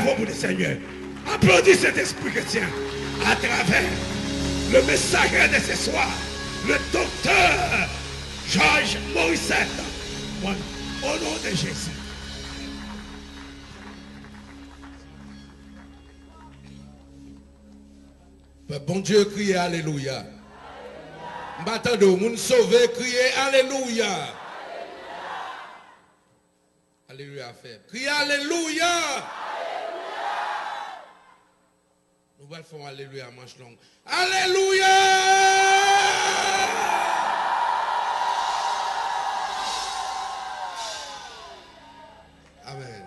bravo pour le Seigneur. Applaudissez cet esprit chrétien à travers le messager de ce soir, le docteur Georges Morissette. Au nom de Jésus. Bon Dieu, criez Alléluia. M'attendez, vous sauvé, criez Alléluia. Alléluia à faire. Criez Alléluia. Nous allons faire Alléluia à manche longue. Alléluia. Amen.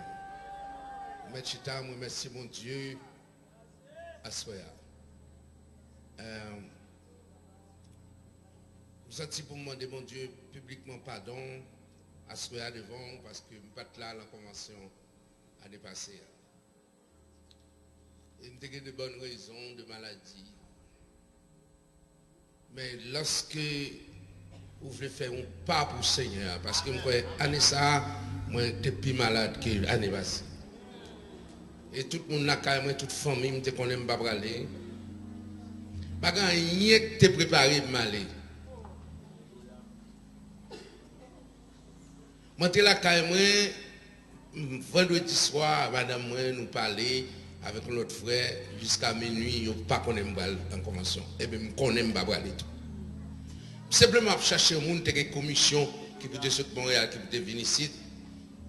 Merci mon Dieu. Assoya. Vous sentez pour me demander mon Dieu publiquement pardon. Assoya devant parce que je ne suis pas là à la convention l'année passée. Il y a de bonnes raisons de maladie. Mais lorsque vous voulez faire un pas pour le Seigneur, parce que l'année ça, moi j'étais plus malade que l'année passée. Et tout le monde a quand même, toute famille, me connaît pas aller. Pas rien que t'es préparé pour m'aller. Moi j'étais là quand même, vendredi soir, madame moi nous parler avec notre frère jusqu'à minuit, je ne pas connaître en convention. Et bien, je ne connais pas aller tout. Simplement, chercher un monde qui a une commission qui peut être de Montréal, qui peut venir ici.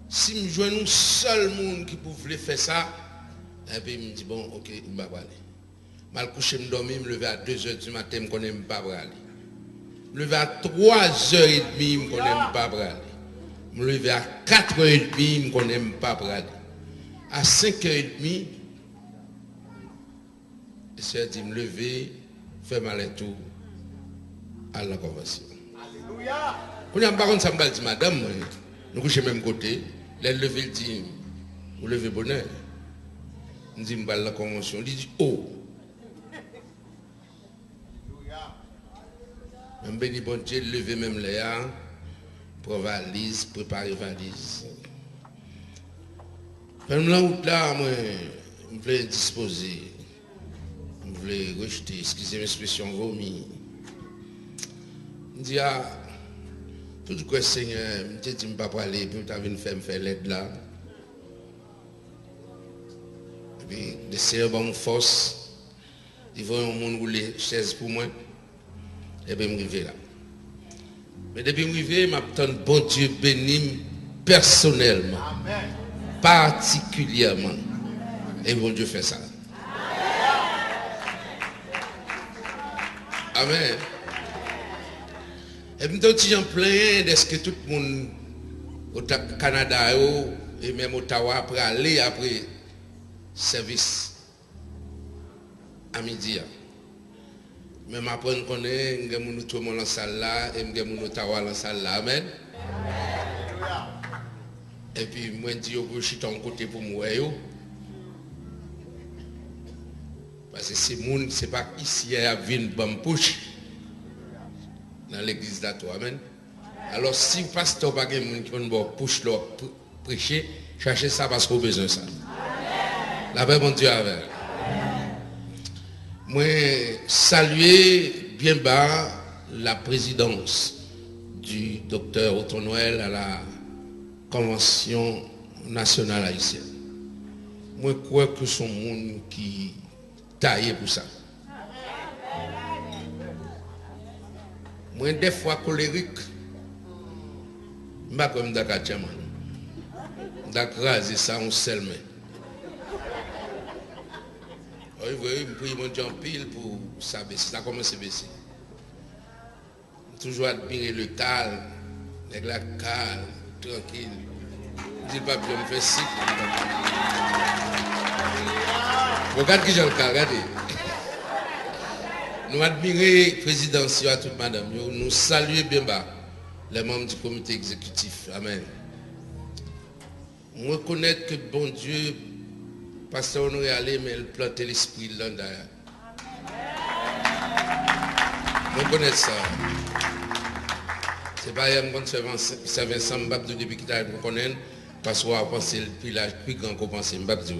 Si je joue un seul monde qui pouvait faire ça, et puis je me dis, bon, ok, je ne vais pas aller. Mal couché, je dormir, je me lever à 2h du matin, je ne connais pas aller. Je me lever à 3h30, je ne connais pas aller. Je me lever à 4h30, je ne connais pas aller. À 5h30, le Seigneur dit, me lever, faire mal tout à la convention. Alléluia. Quand il y a un baron, ça me dit, madame, nous couchons même côté, elle lever, il dit, vous levez bonheur. Il dit, je vais à la convention. Il dit, oh. Je bénis bon Dieu, lever même là, pour valise, préparer valise. Même là, moi, je voulais disposer. Je voulais rejeter, excusez l'expression, vomi. Je dis, ah, tout ce que le Seigneur me dit, je ne peux pas aller, puis tu as me faire l'aide là. Et puis, le Seigneur va me force, il va un monde rouler chaise pour moi, et puis je me arrive là. Mais depuis que je me arrive, je m'attends bon Dieu béni personnellement, amen, particulièrement. Et bon Dieu fait ça. Amen. Et puis, j'en plein d'est-ce que tout le monde au Canada et même au Ottawa après aller après service à midi. Même après, on connaît, nous avons tout le monde dans la salle là et nous avons Ottawa dans la salle là. Amen. Et puis, moi, je dis, je suis en côté pour moi. Parce que ces gens, ce n'est pas ici à venir pour push dans l'église d'Ato. Amen. Alors, si le pasteur n'a pas de gens qui vont push leur prêcher, cherchez ça parce qu'on a besoin de ça. La paix, mon Dieu, avec. Moi, saluer bien bas la présidence du docteur Otto Noël à la Convention nationale haïtienne. Moi, je crois que c'est un monde qui taillé pour ça. Moi, des fois colérique, je ne suis pas comme Dakar Tchaman. Dakar, c'est ça, on seul main. Oui, je prie mon Dieu en pile pour ça baisser. Ça commence à baisser. Toujours admirer le calme, avec la calme, tranquille. Je dis pas, je me fais cycle. Regarde qui j'ai le cas, regardez. Nous admirons le président à toute madame. Nous saluons bien bas les membres du comité exécutif. Amen. Nous reconnaissons que bon Dieu, pasteur Honoré allé, mais il plantait l'esprit là derrière. Nous reconnaissons ça. C'est pas un bon servant Mbabdou depuis qu'il a reconnu, parce qu'on a pensé le plus grand qu'on pensait Mbabdou.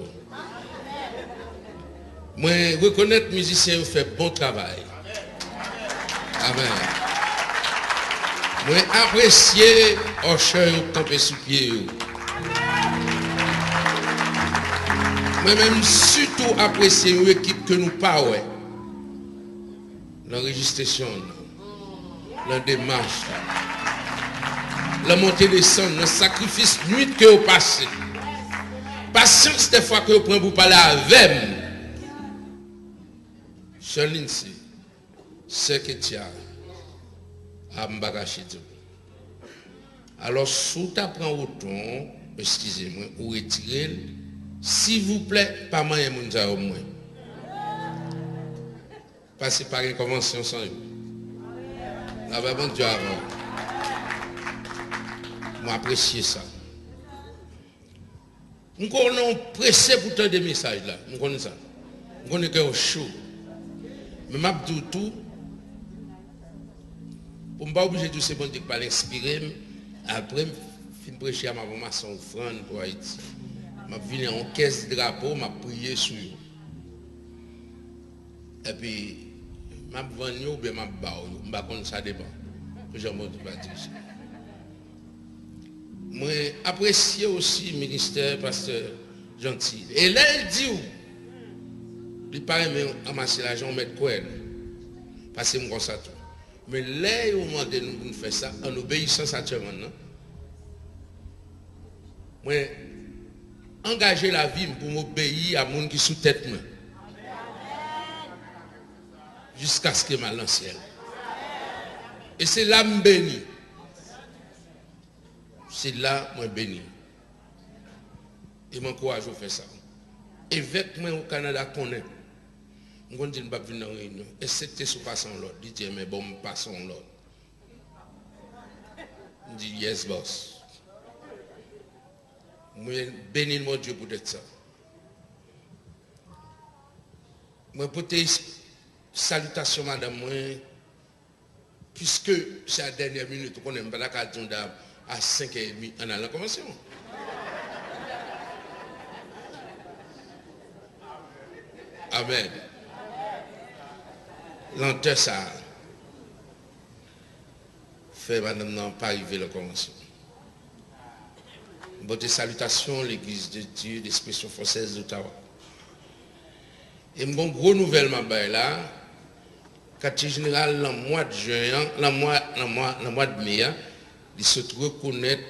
Moi, reconnaître musicien fait bon travail. Amen. Moi, apprécier Osher camper sous pied. Moi-même, surtout apprécier une équipe que nous pas ouais. L'enregistration, la démarche, la montée des sons, le sacrifice nuit que vous passez. Patience des fois que vous prenez pour parler avec. Charline, c'est que tu as à m'bagacher. Alors, si tu apprends autant, excusez-moi, ou retirez, s'il vous plaît, pas moyen de au moins. Passez par une convention sans eux. Là, bon Dieu avant. Moi, apprécier ça. Nous sommes pressés pour tant de messages là. Nous connaissons ça. Nous connaissons que chaud. Mais je dis tout. Pour ne pas obliger de tout bon Dieu pas l'inspirer. Après, je vais prêcher à ma formation offrande pour Haïti. Je vais venir en caisse de drapeau, je vais prier sur eux. Et puis, je vais venir ou bien je vais battre. Je vais ça dépend. Je vais dire. Moi, apprécier aussi le ministère pasteur gentil. Et là, il dit où? Il paraît que amasser l'argent, mettre quoi? Parce que je comme ça tout. Mais là, au moment de nous faire ça, en obéissant à Dieu maintenant, moi, engager la vie pour m'obéir à monde qui sous tête moi. Jusqu'à ce que je m'aille dans le ciel. Et c'est là que je bénis. C'est là que je bénis. Et m'encourage à faire ça. Évêque moi au Canada connaît. Je dis que je ne vais pas venir en réunion. Et c'était sous passant l'autre. Je dis, mais bon, passons l'autre. Je dis, yes, boss. Je bénis mon Dieu pour être ça. Je peux te salutations, madame, puisque c'est la dernière minute qu'on n'aime pas la carte à 5h30 en allant commencer. Amen. Lenteur ça fait madame non pas arriver la convention. Bonne salutation l'église de Dieu d'expression française d'Ottawa. Et mon gros nouvelle ma là, quartier général le mois de juin, le mois de mai, il se reconnaître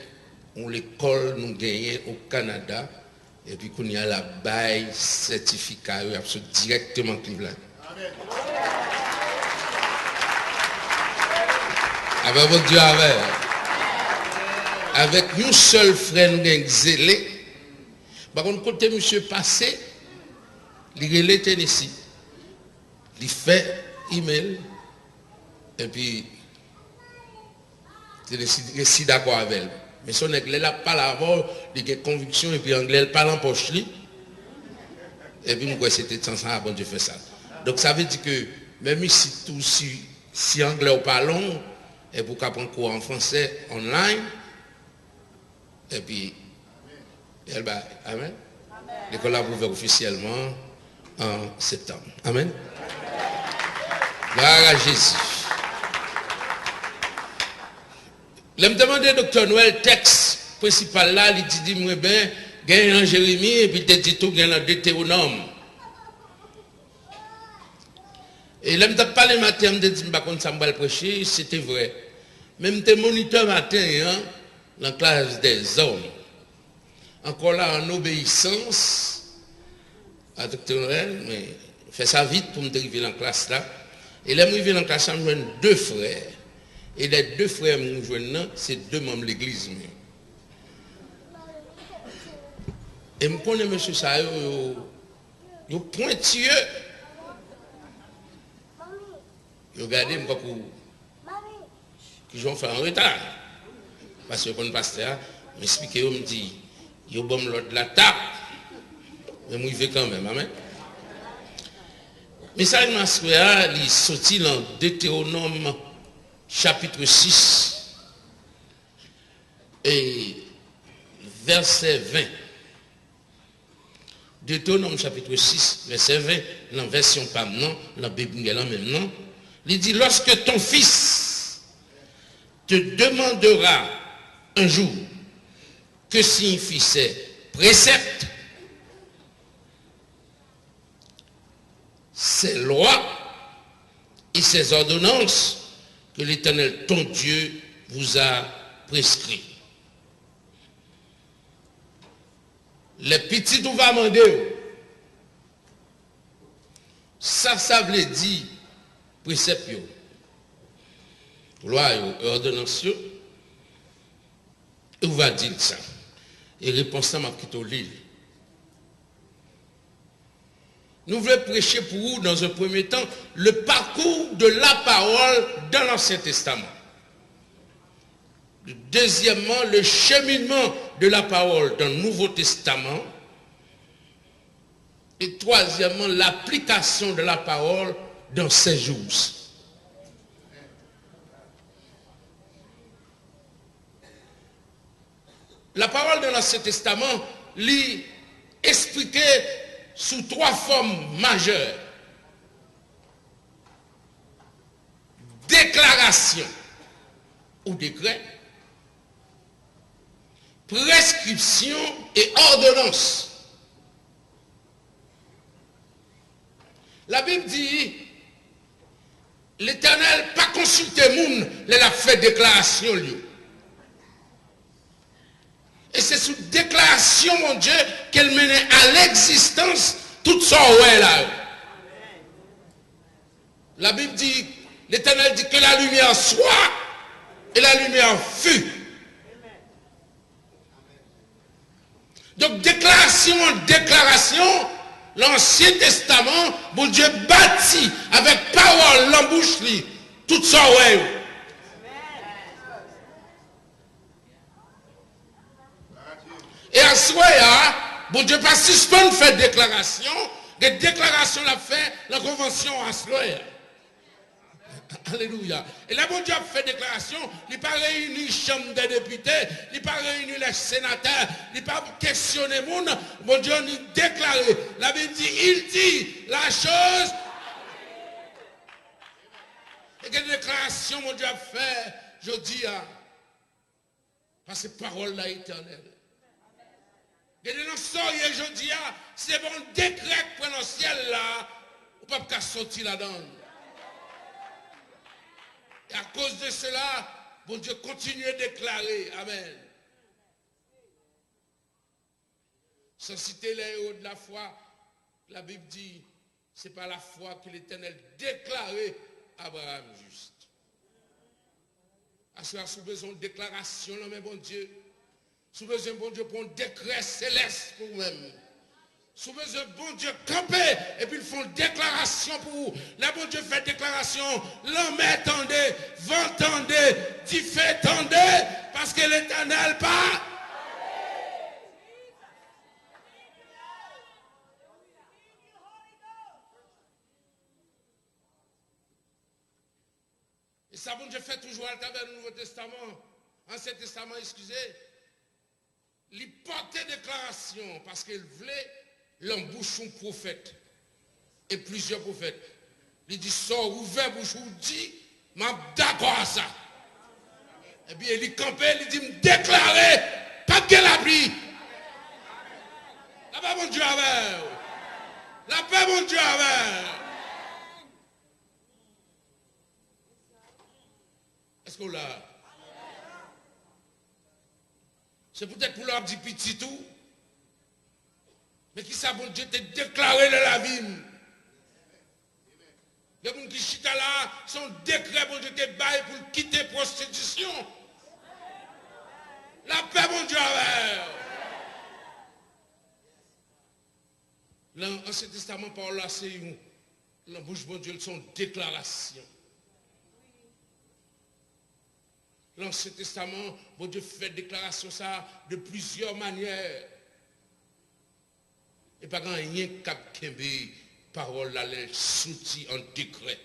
l'école nous gagnons au Canada et puis qu'on y a la bail certificat directement Cleveland. Amen. Avec votre Dieu avec nous seul frère nous gagnons zélé. Par contre côté monsieur passé, il relève Tennessee. Il fait email et puis Tennessee est d'accord avec elle. Mais son anglais là parle avant, il a conviction et puis anglais parle en poche li. Et puis nous c'était sans avant de faire ça. Donc ça veut dire que même si anglais ou parlons et pour qu'on prenne cours en français online et puis elle va amen. L'école a ouvert officiellement en septembre. Amen. Gloire à Jésus. Je me demandais, docteur Noël, texte principal là, il dit, moi, ben, gagne en Jérémie, et puis il dit tout, gagne en Deutéronome. Et là, je me parlé matin, je me dit, je vais prêcher, c'était vrai. Même tes moniteurs matin, hein, dans la classe des hommes, encore là, en obéissance à docteur Noël, mais fais ça vite pour me arriver dans la classe là. Et là, je suis arrivé dans la classe, je joue deux frères. Et les deux frères que je joue, c'est deux membres de l'église. Et je connais M. Sayo, il est pointueux. Il regarde, je crois qu'ils ont fait en retard. Parce que le pasteur m'explique, il me dit, il y a bon l'autre de la table. Mais moi, il fait quand même. Amen. Mais ça, il est sorti dans Deutéronome chapitre 6 et verset 20. Deutéronome chapitre 6, verset 20, dans la version pas non, dans la Bible même non, il dit lorsque ton fils te demandera un jour que signifient ces préceptes, ces lois et ces ordonnances que l'Éternel ton Dieu vous a prescrits. Les petits nous va demander, ça veut dire précepte, loi et ordonnance, et on va dire ça. Et réponse ça m'a quitté l'île. Nous voulons prêcher pour vous, dans un premier temps, le parcours de la parole dans l'Ancien Testament. Deuxièmement, le cheminement de la parole dans le Nouveau Testament. Et troisièmement, l'application de la parole dans ces jours. La parole de l'Ancien Testament lit expliquée sous trois formes majeures. Déclaration ou décret, prescription et ordonnance. La Bible dit, l'Éternel pas consulté moun, il a fait déclaration lui. Et c'est sous déclaration, mon Dieu, qu'elle menait à l'existence tout ça ouais là. La Bible dit, l'Éternel dit que la lumière soit et la lumière fut. Donc déclaration en déclaration, l'Ancien Testament, mon Dieu bâtit avec parole, l'embouche, tout ça ouais. Et à ce moment-là, bon Dieu pas suspendre faire déclaration, des déclarations l'a fait la convention à ce moment-là. Alléluia. Et là, bon Dieu a fait déclaration, il n'a pas réuni la chambre des députés, il n'a pas réuni les sénateurs, il n'a pas questionné le monde, bon Dieu a déclaré. La Bible dit, il dit la chose. Et quelle déclaration mon Dieu a fait, je dis, parce que parole là éternelle. Et de nos soirées, je dis, c'est bon décret pour le ciel là, on ne peut pas sortir là-dedans. Et à cause de cela, bon Dieu continue à déclarer. Amen. Sans citer les héros de la foi, la Bible dit, c'est par la foi que l'Éternel déclarait Abraham juste. À ce moment, sous besoin de déclaration, mais bon Dieu, sous besoin bon Dieu pour un décret céleste pour vous-même. Sous besoin bon Dieu camper et puis ils font déclaration pour vous. Là bon Dieu fait déclaration, l'homme attendez, vent tendez, dit fait tendez, parce que l'Éternel pas. Et ça bon Dieu fait toujours à travers le Nouveau Testament, Ancien Testament, excusez. Il portait déclaration parce qu'il voulait l'embouche un prophète et plusieurs prophètes. Il dit sort, ouvert bouche, ou dit, m'a d'accord à ça. Et puis il campait, il dit me déclarer, pas de la pluie. La paix mon Dieu avec. La paix mon Dieu avec. Est-ce qu'on l'a? C'est peut-être pour leur dire petit tout. Mais qui ça, bon Dieu, t'es déclaré de la vie. Les gens qui chita là, son décret, bon Dieu, t'es baillé pour quitter la prostitution. La paix, bon Dieu, avec. L'Ancien Testament, par là, c'est la bouche, bon Dieu, son déclaration. L'Ancien Testament, bon Dieu fait déclaration ça de plusieurs manières. Et pas rien cap kembe parole là les souti en décret.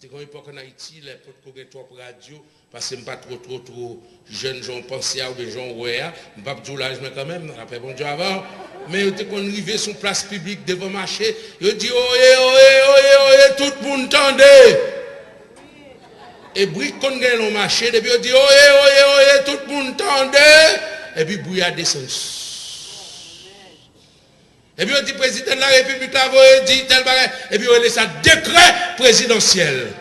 C'est une époque en Haïti, les potes trop radio, parce que je ne suis pas trop jeune, j'en pensais à ou des gens ouais, je ne suis pas du l'âge, mais quand même, après bon Dieu avant. Mais quand on arrive sur place publique devant le marché, je dis oye, tout le monde tendait. Et brique qu'on gagne au marché, depuis on dit oye, tout le monde tendait. Et puis brouillard descend. Et puis on dit président de la République, dit tel bagage. Et puis on laisse un décret présidentiel.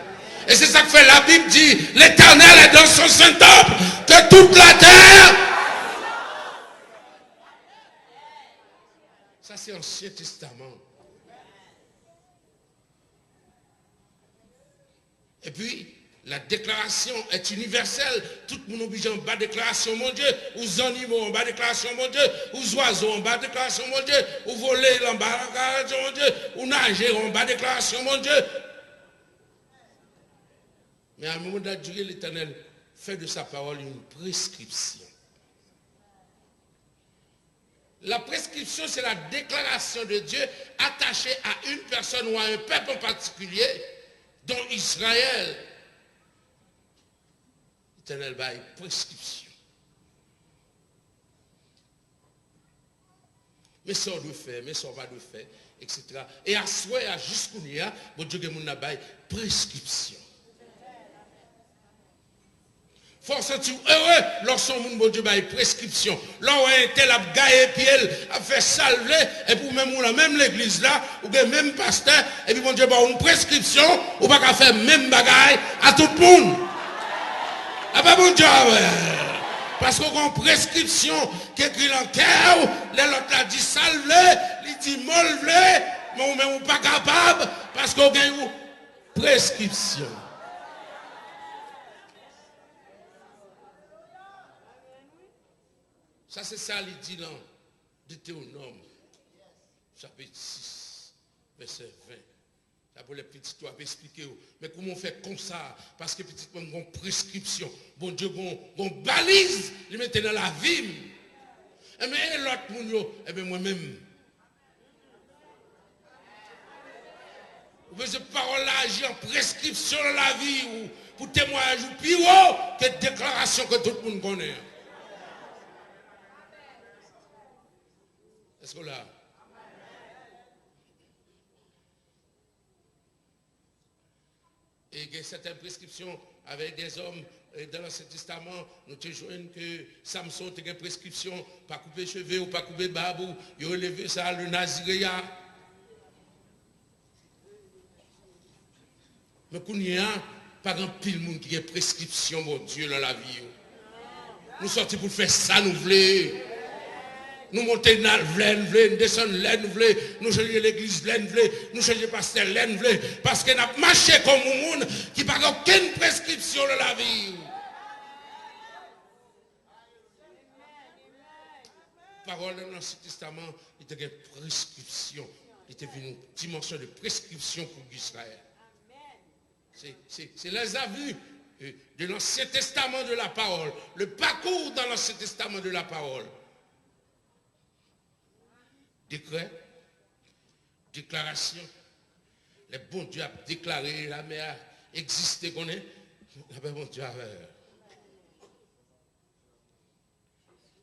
Et c'est ça que fait la Bible dit, l'Éternel est dans son saint temple, que toute la terre. Ça c'est l'Ancien Testament. Et puis, la déclaration est universelle. Tout le monde obligé en bas déclaration, mon Dieu. Aux animaux en bas déclaration, mon Dieu. Aux oiseaux en bas déclaration, mon Dieu. Aux volets en bas déclaration, mon Dieu. Aux nageurs en bas déclaration, mon Dieu. Mais à un moment donné, l'Éternel fait de sa parole une prescription. La prescription, c'est la déclaration de Dieu attachée à une personne ou à un peuple en particulier, dont Israël. L'Éternel va une prescription. Mais ça on doit faire, mais ça on va faire, etc. Et à souhait, à jusqu'où il y a, bon Dieu, il y a une prescription. Force tu heureux lorsqu'on moun bon Dieu une prescription. Là où un tel a gaillé puis elle a fait salver et pour même la même l'église là ou bien même pasteur et puis bon Dieu une prescription ou pas faire même bagaille à tout le monde. Ah pas bon Dieu. Parce qu'on a une prescription qui écrit dans le cœur, les autres l'a dit salver, il dit molver, mais on n'est pas capable parce qu'on a une prescription. Ça, c'est ça, il dit dans Deutéronome, chapitre 6, verset 20. Ça pour les petites toi expliquer. Mais comment on fait comme ça? Parce que petit on a une prescription. Bon Dieu, on balise, il met dans la vie. Et mais l'autre moun et bien moi-même. Vous voyez, cette parole-là agit en prescription dans la vie ou pour témoignage ou plus haut que déclaration que tout le monde connaît. Est-ce que là? Et il y a certaines prescriptions avec des hommes dans l'Ancien Testament, nous te joignons que Samson a une prescription, pas couper cheveux ou pas couper barbe, ou il a relevé ça, le Naziréa. Mais qu'on y a, pas grand pile monde qui a une prescription, mon Dieu, dans la vie. Nous sortons pour faire ça, nous voulons. Nous montons dans le nous descendons nous changeons l'église, nous changeons le pasteur, parce qu'on a marché comme un monde qui n'a aucune prescription de la vie. Parole dans l'Ancien Testament, il y a une prescription. Il y a une dimension de prescription pour Israël. C'est les avus de l'Ancien Testament de la parole, le parcours dans l'Ancien Testament de la parole. Décret, déclaration. Le bon Dieu a déclaré, la mer a existé, qu'on est. Le bon Dieu a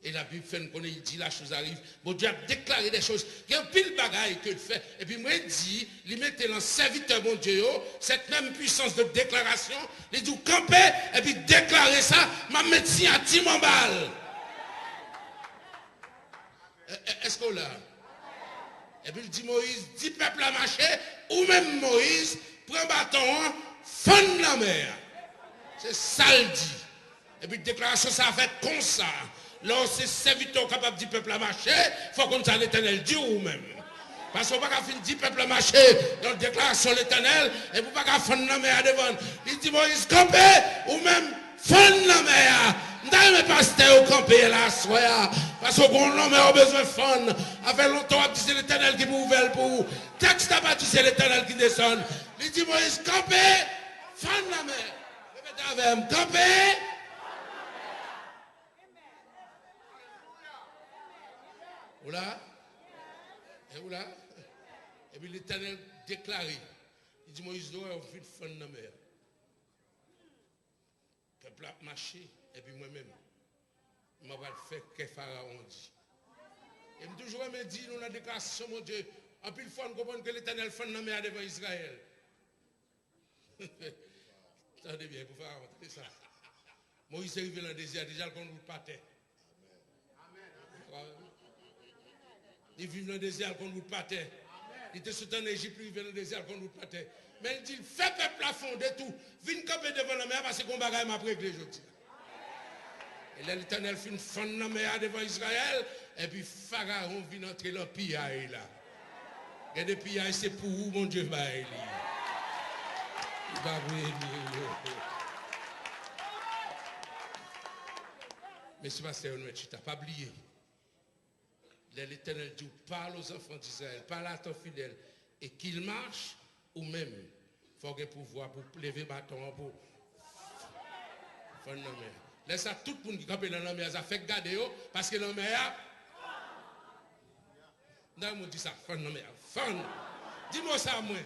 et la Bible fait qu'on il dit la chose arrive. Bon Dieu a déclaré des choses. Il y a un pile bagaille qu'il fait. Et puis moi il dit, il mettait dans serviteur bon Dieu, cette même puissance de déclaration, il dit camper et puis déclarer ça, ma médecine à 10 balles. Est-ce qu'on l'a? Et puis il dit Moïse, 10 peuples à marcher, ou même Moïse, prend bâton, fend la mer. C'est ça le dit. Et puis déclaration, ça a fait comme ça. Là, c'est serviteur capable de 10 peuples à marcher, il faut qu'on s'en l'Éternel dit ou même. Parce qu'on ne peut pas faire 10 peuples à marcher dans la déclaration de l'Éternel, et vous ne pouvez pas faire la mer devant. Il dit Moïse, camper, ou même fend la mer. Dans mes pasteurs au campé là, soya, parce qu'on a besoin de fond. Avec longtemps, c'est l'Éternel qui vous ouvert pour vous. Texte n'a pas dit c'est l'Éternel qui descend. Il dit Moïse, campé, fond la mer. Répétez avec moi, campé. Oula, et oula, et puis l'Éternel déclaré. Il dit Moïse, on fait fond la mer. Le peuple a marché, et puis moi-même, je vais faire ce que Pharaon dit. Et je toujours me dit, nous, dans la déclaration, mon Dieu, en plus, il faut comprendre que l'Éternel fait une mer devant Israël. Attendez bien, pour faire entendre ça. Moïse est arrivé dans le désert, déjà le conduit pas terre. Il vit dans le désert, le conduit pas terre. Il était sous en Égypte, il vit dans le désert, le conduit pas terre. Mais il dit, fais peuple à fond de tout. Viens camper devant la mer parce qu'on bagaille m'a réglé aujourd'hui. Et là, l'Éternel fait une fin de la mer devant Israël. Et puis Pharaon vient entrer dans le pillaille là. Et le pillaille, c'est pour où mon Dieu va aller. Il va briller. Mais ce pasteur, tu n'as pas oublié. L'Éternel dit, parle aux enfants d'Israël, parle à ton fidèle. Et qu'il marche, ou même, il faut qu'il pouvoir pour lever bâton pour faire la mer. Laisse à tout le monde qui campe dans la mer, ça fait garder parce que la mer, non, on dit ça, fan la mer, fan. Dis-moi ça, moi.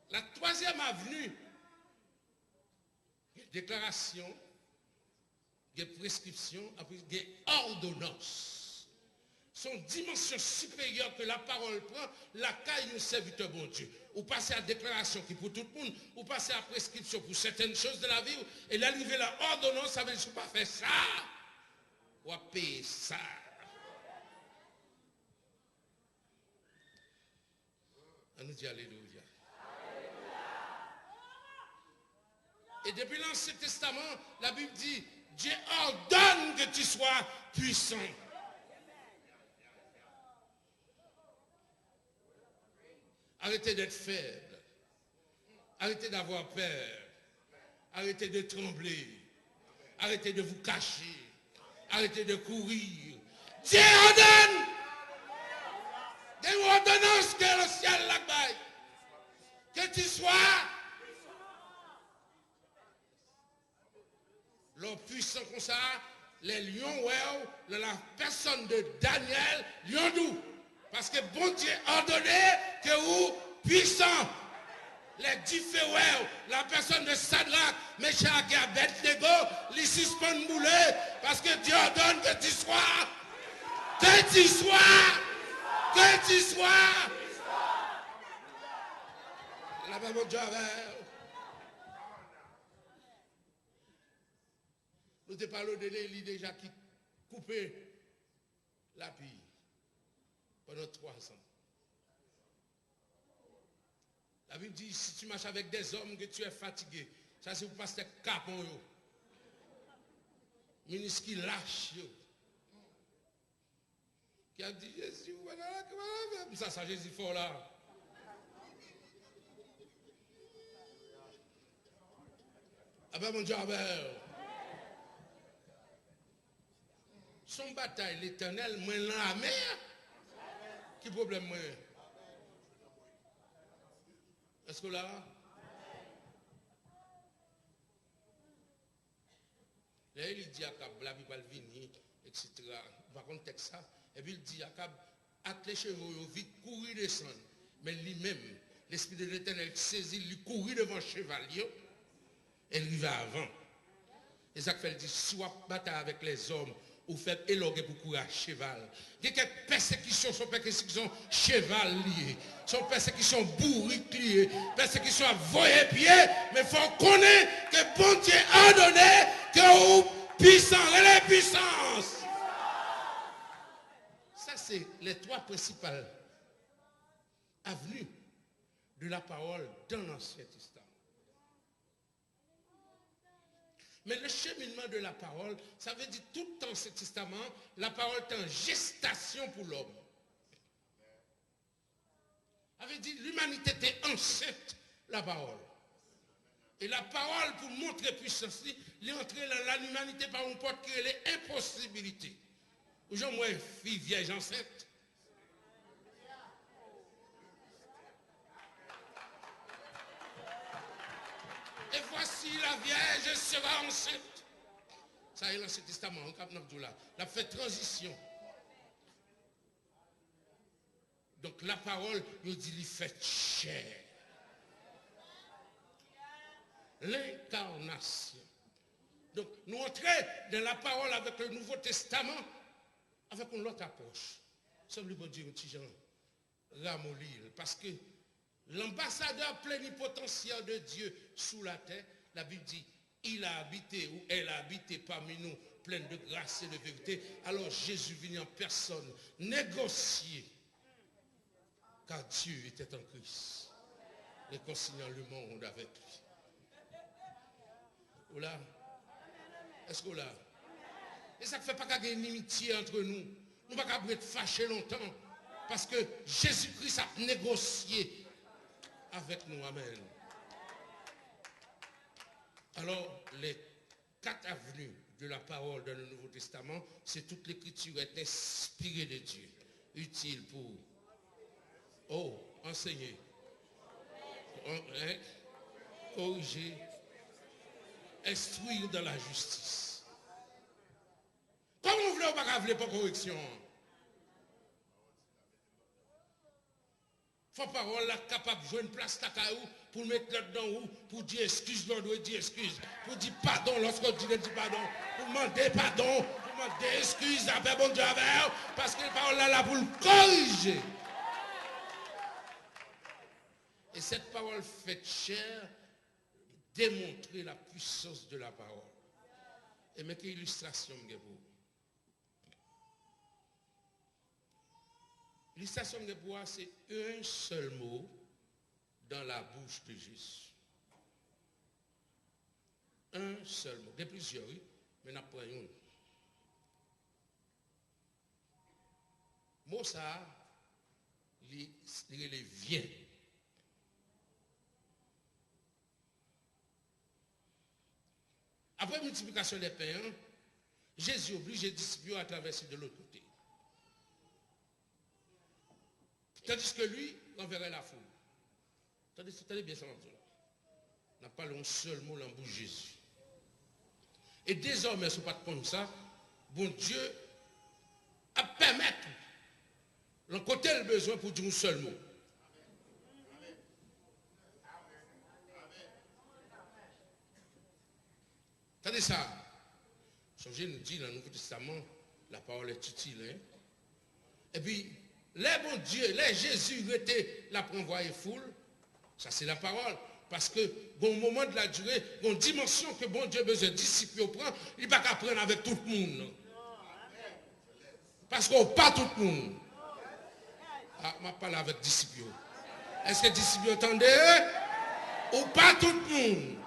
La troisième avenue, il y a déclaration, il y a prescription, il y a ordonnance. Son dimension supérieure que la parole prend, la caille nous serviteur bon Dieu. Ou passer à déclaration qui pour tout le monde, ou passer à prescription pour certaines choses de la vie, et l'arrivée la ordonnance, ça veut dire pas faire ça, ou à payer ça. On nous dit alléluia. Et depuis l'Ancien Testament, la Bible dit, Dieu ordonne que tu sois puissant. Arrêtez d'être faible. Arrêtez d'avoir peur. Arrêtez de trembler. Arrêtez de vous cacher. Arrêtez de courir. Dieu ordonne. Des ordonnances que le ciel là-bas. Que tu sois l'homme puissant comme ça, les lions, la personne de Daniel, lion doux. Parce que bon Dieu a ordonné que vous, puissants, les 10 feux, la personne de Sadrach, Meshach et Abednego, les suspendent moulés, parce que Dieu ordonne que tu sois, là-bas mon Dieu nous te parlons de l'Élie déjà qui coupait la pille pendant 3 ans. La Bible dit, si tu marches avec des hommes que tu es fatigué, ça c'est pour passer capon yo. Ministre qui lâche yo. Qui a dit, Jésus, voilà, ça Jésus fort là. Ah ben mon Dieu, son bataille, l'Éternel, moi la mer. Qui problème moi? Est-ce que là? Là, il dit à Cab, la vie va venir, etc. Par contre, texte ça. Et puis il dit à Cab, hâte les chevaux, vite courir descendre. Mais lui-même, l'Esprit de l'Éternel saisit, lui courir devant le cheval, et lui va avant. Et ça fait, il dit, soit bataille avec les hommes, ou faire éloguer pour courir à cheval. Il y a quelques persécutions, sont persécutions cheval liées, sont persécutions bourriques liées, persécutions à voyer pied, mais il faut connaître que bon Dieu a donné que vous puissant, et les puissances. Ça, c'est les 3 principales avenues de la parole dans l'Ancien Testament. Mais le cheminement de la parole, ça veut dire tout le temps, ce testament, la parole est en gestation pour l'homme. Ça veut dire l'humanité était enceinte, la parole. Et la parole, pour montrer puissance, il est entré dans l'humanité par une porte qui est l'impossibilité. Aujourd'hui, moi, fille vierge enceinte. Et voici la Vierge sera enceinte. Ça est l'Ancien Testament, on cap là. La fait transition. Donc la parole, il dit, il fait chair. l'incarnation. Donc, nous entrons dans la parole avec le Nouveau Testament, avec une autre approche. Semble bon Dieu, petit Jean, ramollir. Parce que l'ambassadeur plénipotentiaire de Dieu sous la terre, la Bible dit, il a habité ou elle a habité parmi nous, pleine de grâce et de vérité. Alors Jésus vient en personne négocier, car Dieu était en Christ, réconciliant le monde avec lui. Oula, est-ce que là? Et ça ne fait pas qu'il y ait une inimitié entre nous. Nous ne pouvons pas être fâchés longtemps, parce que Jésus-Christ a négocié avec nous. Amen. Alors, les 4 avenues de la parole dans le Nouveau Testament, c'est toute l'écriture est inspirée de Dieu, utile pour enseigner, corriger, instruire dans la justice. Comment vous voulez ou pas voulez pas correction? Faut parole là capable de jouer une place tacaou pour mettre là-dedans ou pour dire excuse, l'autre dire excuse, pour dire pardon lorsqu'on dit pardon, pour demander pardon, pour demander excuse avec bon Dieu avec, parce que la parole là pour le corriger. Et cette parole faite chair démontrer la puissance de la parole. Et mais quelle illustration pour vous? L'illustration de bois, c'est un seul mot dans la bouche de Jésus. Un seul mot. Il y a plusieurs, oui, mais on apprend une. Mot ça, il vient. Après multiplication des pains, Jésus oblige les disciples à traverser de l'autre côté. Tandis que lui, enverrait la foule. Tenez bien ça, on n'a pas un seul mot dans la bouche de Jésus. Et désormais, ce n'est pas comme ça, bon Dieu a permettre le côté le besoin pour dire un seul mot. Attendez ça. Jésus nous dit dans le Nouveau Testament, la parole est utile. Hein? Et puis, les bons dieux, les Jésus était là pour envoyer foule. Ça, c'est la parole. Parce que, bon moment de la durée, bon dimension que bon Dieu a besoin de disciples prendre, il ne va pas prendre avec tout le monde. Parce qu'on pas tout le monde. Ah, je parle avec disciples. Est-ce que disciples entendez? Ou pas tout le monde?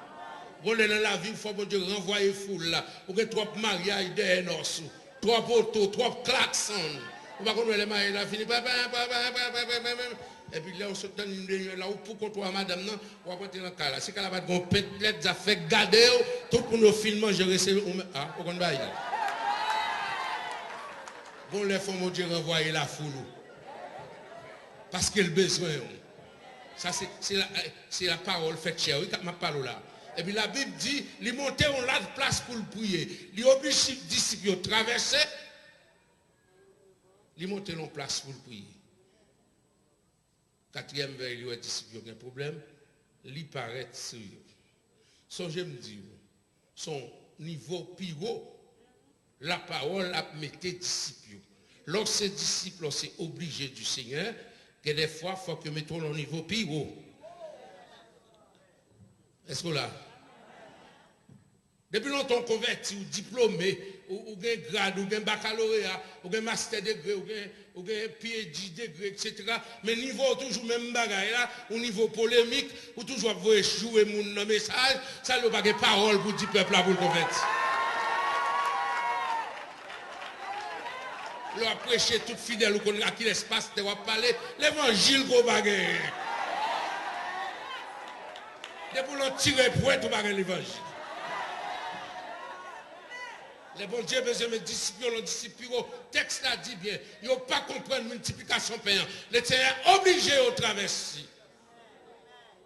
Bon, dans la vie, il faut bon Dieu renvoyer foule là. Ou que trop mariage derrière nous, trop auto, trop klaxon. On va connaître les mariages là, fini. Et puis là, on se donne là où pour qu'on soit madame, non, on va prendre dans le cas là. Si elle a pas de peut-être, ça fait garder, tout pour nous filmer, je réussis. Ah, on va y aller. Bon, les femmes, mon Dieu, renvoyer la foule. Parce qu'il a besoin. Ça, c'est la parole faite chère. Oui, ma parole là. Et puis la Bible dit, il montait en la place pour le prier. Il oblige les disciples à traverser. Il montait en place pour le prier. Quatrième vers, il y a des disciples qui ont un problème. Il paraît sur eux. Songez me dire, son niveau plus haut, la parole a mis des disciples. Lorsque ces disciples sont obligés du Seigneur, que des fois, il faut que nous mettons au niveau plus haut. Est-ce que là? Depuis longtemps converti ou diplômé, ou un grade, ou un baccalauréat, ou un master degré, ou un PhD degré, etc. Mais niveau toujours même bagaille là, au niveau polémique, ou toujours vous jouer mon message, ça n'a pas de parole pour dire peuple là pour le convertir. Nous avons prêché tout fidèle ou qu'on a qui l'espace de parler, l'évangile qu'on va gagner. Depuis l'on tire pour tout bagage l'évangile. Les bons dieux besoin de disciples, le disciple, texte a dit bien, ils n'ont pas compris la multiplication payante. Les Seigneur obligé au traverser.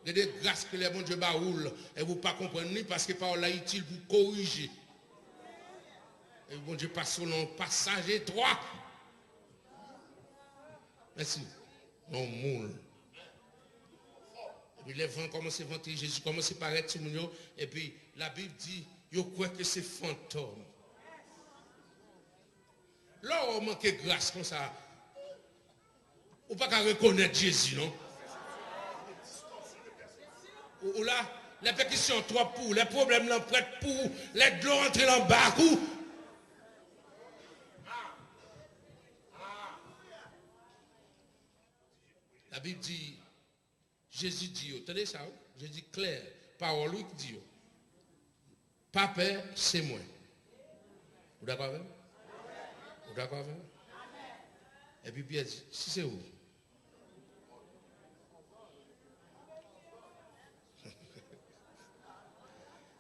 Il y a des grâces que les bons dieux baoulent et vous ne pas comprendre ni parce que parole est utile pour corriger. Et le bon Dieu passe sur le passage étroit. Merci. Non, moule. Et puis les vents commencent à vanter, Jésus commence à paraître sur nous. Et puis la Bible dit, yo croit que c'est fantôme. Là, on manque de grâce comme ça. On ne peut pas reconnaître Jésus, non? Ou là, les pétitions trop pour, les problèmes l'en prêtent pour, les de l'eau entrer dans le bac ou. La Bible dit, Jésus dit, attendez ça, Jésus clair, parole qui dit, pas peur, c'est moi. Vous d'accord avec? Vous d'accord avec? Et puis Pierre dit, si c'est où?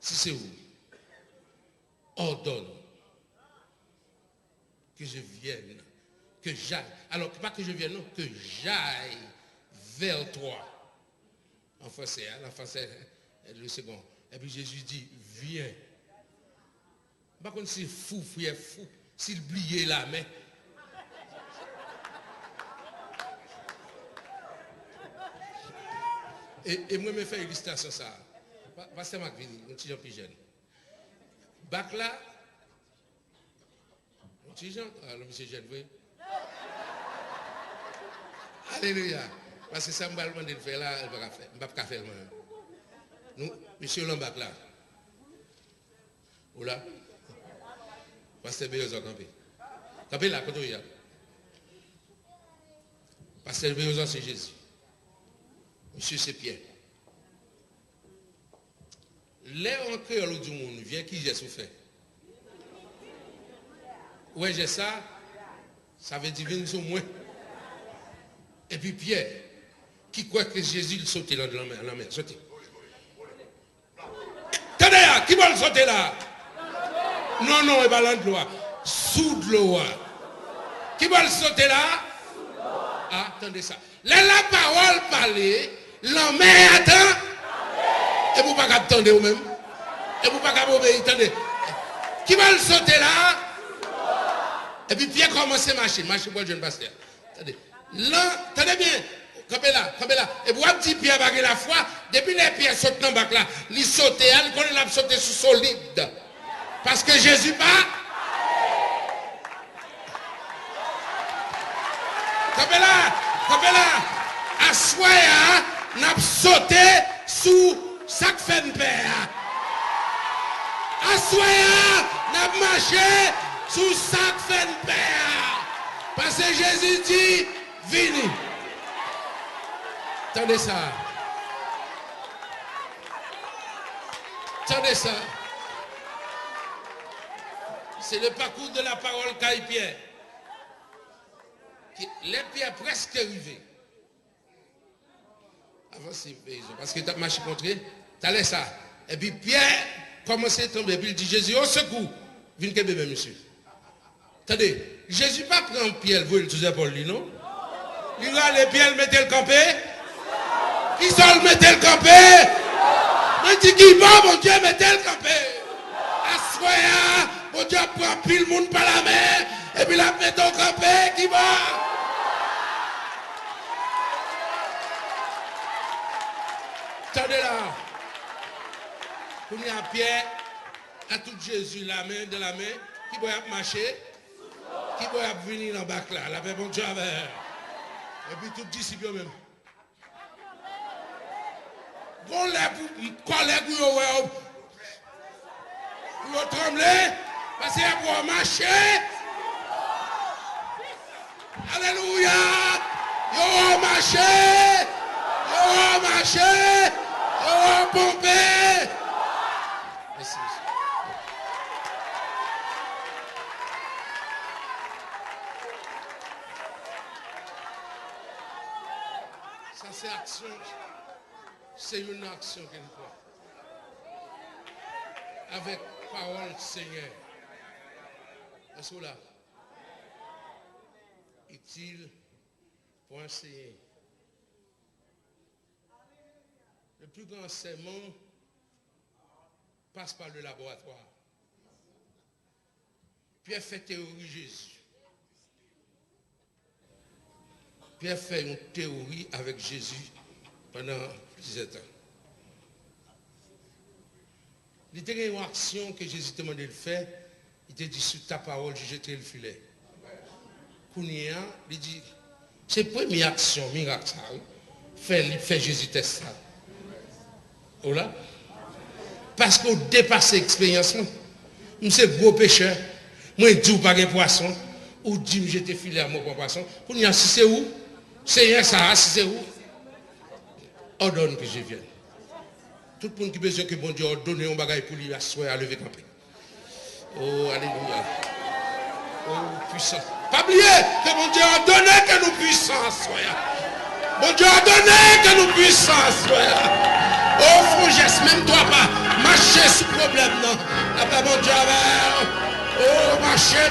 Si c'est où? Ordonne que je vienne, que j'aille. Alors, pas que je vienne, non, que j'aille vers toi. En français, hein, en français, le second. Et puis Jésus dit, viens. Par contre, c'est fou, frère, fou. S'il oubliait là, mais. Et moi, je fais une illustration ça. Pasteur Macvini, un petit Jean plus jeune. Bac là, un petit Jean, le monsieur jeune, oui. Alléluia. Parce que ça me va demander de faire là, elle ne va pas faire. Je ne vais pas faire. Nous, monsieur Lambac là. Ou là? Pasteur Béozan campé. Campé là, quand on y a. Pasteur Béozan, c'est Jésus. Monsieur, c'est Pierre. Les en créole du monde, vient qui j'ai souffert. Ouais, j'ai ça, ça veut dire venir sur moi. Et puis Pierre, qui croit que Jésus il sautait dans la mer, sautez. Tenez là, qui va le sauter là? Non, non, il va dans l'eau. Sous de l'eau. Qui va le sauter là? Ah, attendez ça. Là, la parole parlait, la mer attend. Et vous ne pouvez pas attendre vous-même. Et vous ne pouvez pas obéir. Attendez. Qui va le sauter là? Et puis Pierre commence à marcher. Marcher pour le jeune pasteur. Attendez. Là, attendez bien. Campez là. Et vous avez dit Pierre va la foi. Depuis les pierres sautent dans le bac là. Il saute. Il connaît la sauter sur solide. Parce que Jésus pas. Campez là. À soya, n'a sauté sous. Ça fait une paix. Assoya, n'a marché sous ça fait une paix. Parce que Jésus dit, venez. Attendez ça. C'est le parcours de la parole Caille Pierre. Les pierres presque arrivées. Avancez, parce que tu as marché contre eux. Tu as ça. Et puis Pierre commence à tomber. Puis il dit Jésus, au secours. Viens que bébé, monsieur. Attendez, Jésus pas prendre Pierre, vous le tout pour lui, non? Il va aller Pierre, mettez le campé. Qui sont le mettez le campé? Mais dit qui va, mon Dieu, mettez le campé. Assoya, mon Dieu, prend pile monde par la main. Et puis la mettez au campé, qui va? Attendez là. Pour y a Pierre, à tout Jésus, la main de la main, qui va marcher, qui va venir dans le bac là, la paix bon Dieu avec. Et puis tout disciple même. Bon, les collègues, vous tremblez, parce qu'il y a pour marcher. Alléluia. Yo marché. Yo marché. Yo pompé. Merci. Ça c'est action. C'est une action qu'elle fait. Avec parole Seigneur. Est-ce que là? Utile pour enseigner. Le plus grand enseignement passe par le laboratoire. Pierre fait théorie Jésus. Pierre fait une théorie avec Jésus pendant plusieurs temps. Il y a une action que Jésus t'a demandé de faire. Il t'a dit, sous ta parole, je jetterai le filet. Kounia, il dit, c'est la première action, miracle, ça. Fait Jésus test ça. Voilà. Parce qu'on dépasse l'expérience. Je suis gros pécheur. Moi, je dis pas de poisson. Ou dis je te filé à mon poisson. Kounia, si c'est où? C'est ça, si c'est où? Ordonne que je vienne. Tout le monde qui a besoin que bon Dieu ordonne un bagage pour lui asseoir à lever camper. Oh, alléluia. Oh, puissant. Pas oublier que bon Dieu a donné que nous puissions asseoir. Bon Dieu a donné que nous puissions asseoir. Oh, frangesse, même toi pas. Marcher sous problème, non. La paix, bon Dieu avec. Oh, marcher.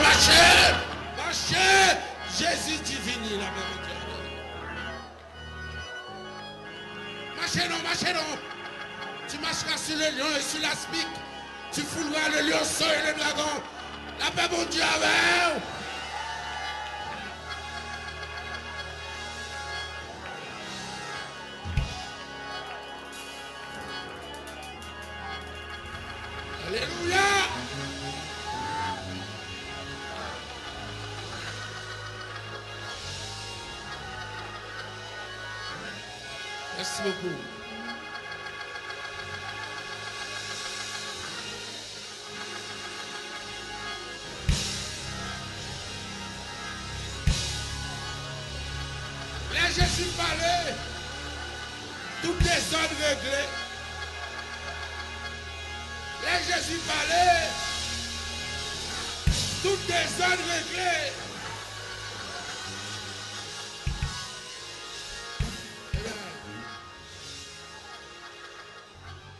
Jésus divine, la paix, bon Dieu avec. Marchez non. Tu marcheras sur le lion et sur la spique. Tu fouleras le lionceau et le dragon. La paix, bon Dieu, avec. Alléluia. Merci beaucoup. Jésus parlait, toutes les ordres réglés. Là, Jésus parlait, toutes les ordres réglés.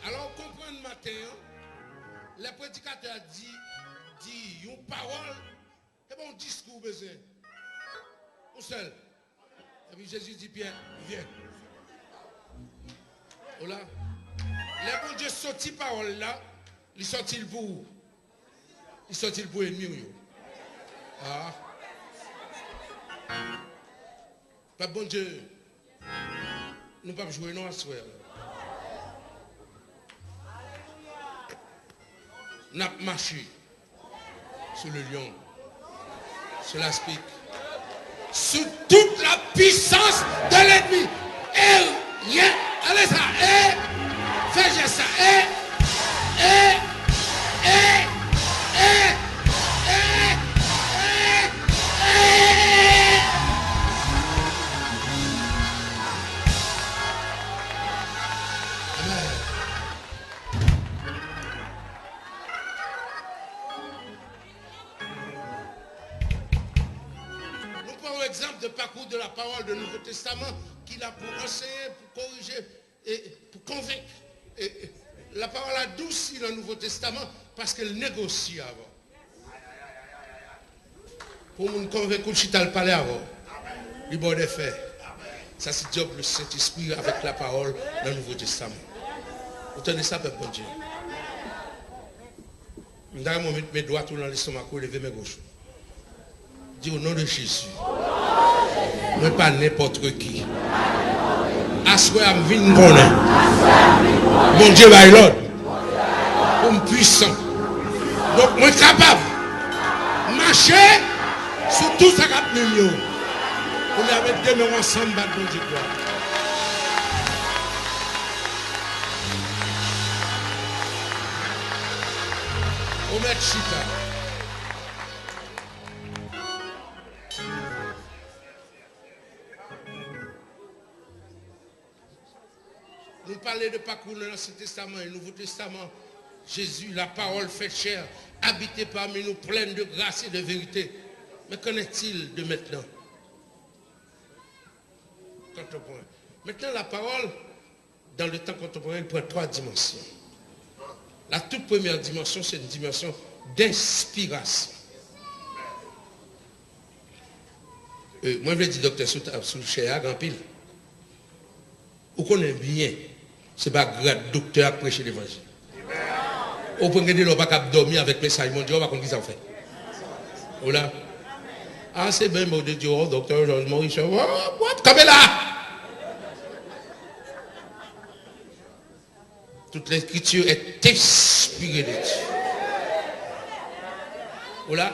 Alors, comprenez matin, le prédicateur dit une parole, et bon discours besoin. Où seul? Et puis Jésus dit, Pierre, viens. Voilà. Les bon Dieu sorti parole là, il sorti le pour. Il sorti le pour ennemi. Ah. Pas bon Dieu. Nous ne pouvons pas jouer non à soir. Nous avons marché sur le lion, sur la spique. Sous toute la puissance de l'ennemi. Et rien. Allez ça. Et fais ça. Exemple de parcours de la parole du Nouveau Testament qu'il a pour enseigner, pour corriger et pour convaincre. Et la parole a adouci le Nouveau Testament parce qu'elle négocie avant. Pour nous convaincre que chita le parler avant. Du bon des faits. Ça c'est job le Saint-Esprit avec la parole dans le Nouveau Testament. Vous tenez ça, peuple bon Dieu. Je vais mettre mes doigts dans l'estomac et lever mes gauches. Dis au nom de Jésus. Mais pas n'importe qui. Assoir me vine connaît. Mon Dieu va l'autre. Comme puissant. Donc moi capable marcher sur tout ça qui est mieux. On est avec deux mains ensemble battre mon Dieu. On met chita. Nous parlons de parcours dans l'Ancien Testament et le Nouveau Testament. Jésus, la parole faite chair, habité parmi nous, pleine de grâce et de vérité. Mais qu'en est-il de maintenant? Contemporain. Maintenant, la parole, dans le temps contemporain, prend trois dimensions. La toute première dimension, c'est une dimension d'inspiration. Moi, je vais dire, docteur, sous le chair, grand pile. Vous connaissez bien. Ce n'est pas grave, docteur à prêcher l'évangile. Vous pouvez ne pas dormir avec le message, mon Dieu, on va comprendre ce qu'on fait. Voilà. Ah, c'est bien, mon Dieu, docteur Georges Maurice. Comme là. Toute l'écriture est inspirée de Dieu. Voilà.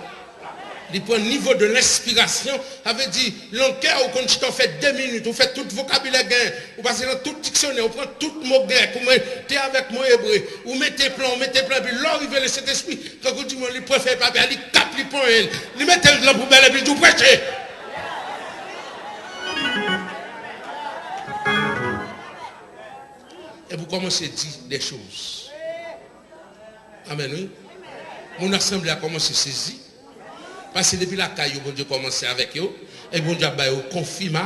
Il prend le niveau de l'inspiration, avait dit, l'enquête, au compte, on fait 2 minutes, on fait tout le vocabulaire gain, vous passez dans tout dictionnaire, on prend tout mot grec, vous mettez avec mon hébreu, vous mettez plan, puis l'arrivée de cet esprit, quand vous dites, il préfère pas, il capte, il prend, il met dans la poubelle et puis vous prêchez. Et vous commencez à dire des choses. Amen, oui. Mon assemblée a commencé à saisir. Parce que depuis la caillou, bon Dieu commencé avec eux. Et bon Dieu a confirmé.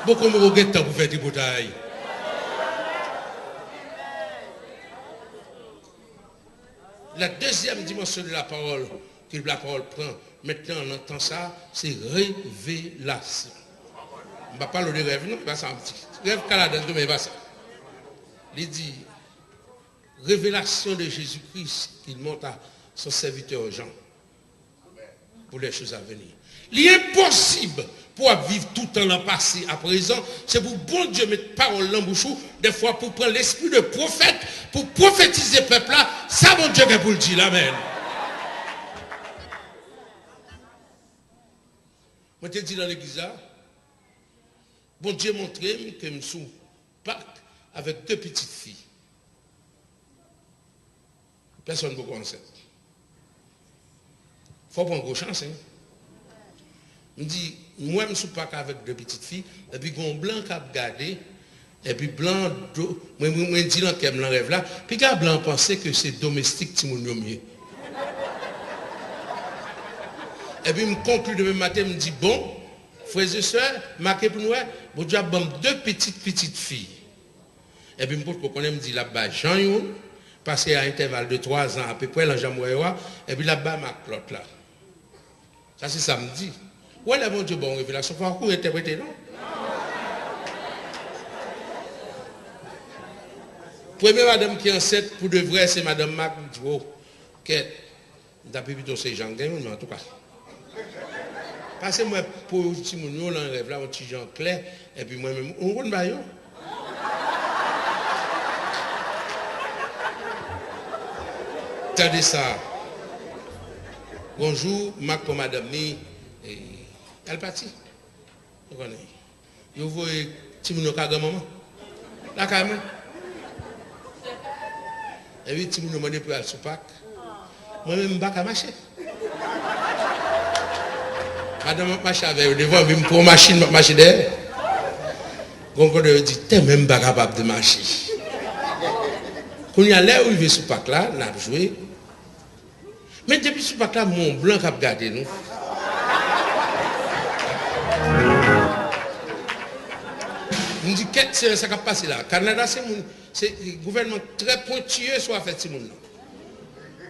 Beaucoup de temps pour faire des batailles. La deuxième dimension de la parole, que la parole prend, maintenant on entend ça, c'est révélation. On ne va pas parler de rêve, non, il va ça un petit. Rêve Canada, mais il va ça. Il dit, révélation de Jésus-Christ qu'il montre à son serviteur Jean pour les choses à venir. Il est impossible pour vivre tout le temps dans le passé à présent. C'est pour bon Dieu mettre parole dans la bouche, des fois pour prendre l'esprit de prophète, pour prophétiser le peuple là. Ça, bon Dieu, pour le dire. Amen. Moi, je te dis dans l'église là, bon Dieu montré que je suis Pâques avec 2 petites filles. Personne ne peut connaître. Il faut prendre une grosse chance. Hein? Je dis, moi, je suis pas avec 2 petites filles, et puis un blanc qui a gardé, et puis blanc, moi, je dis dans quel blanc rêve là, puis quand blanc pensait que c'est domestique, qui m'a mieux. Et puis, je me conclue demain matin, je me dis, bon, frères et sœurs, marquez pour nous, bon Dieu a 2 petites filles. Et puis, je me dis, là-bas, Jean, passé à intervalle de 3 ans, à peu près, là, Jean-Moïwa, et puis là-bas, ma clotte là. Ça, c'est samedi. Où est-ce mon Dieu, bon, révélation, il faut interpréter, non? Première madame qui est enceinte, pour de vrai, c'est madame Mac, qui d'après plutôt c'est Jean Gain, mais en tout cas. Parce que moi, pour petit moun, là, rêve là, un petit Jean clair, et puis moi-même, on roule baillon. Attendez ça. Bonjour, Mac pour madame ni. Elle est partie. Vous connaissez. Vous voyez, petit moun ka grand-maman. La caméra. Et puis, petit moun demande pour aller sous Pâques. Moi-même, je ne vais pas marcher. Madame, je marche avec vous devant, je pour machine, je marche derrière. Gongo de dit, tu n'es même pas capable de marcher. Quand il y a l'air où il veut sous Pâques là, on a joué. Mais depuis sous Pâques là, mon blanc a gardé nous. On dit, qu'est-ce que ça va passer là? Canada, c'est le gouvernement très pointueux sur affaire de ce monde.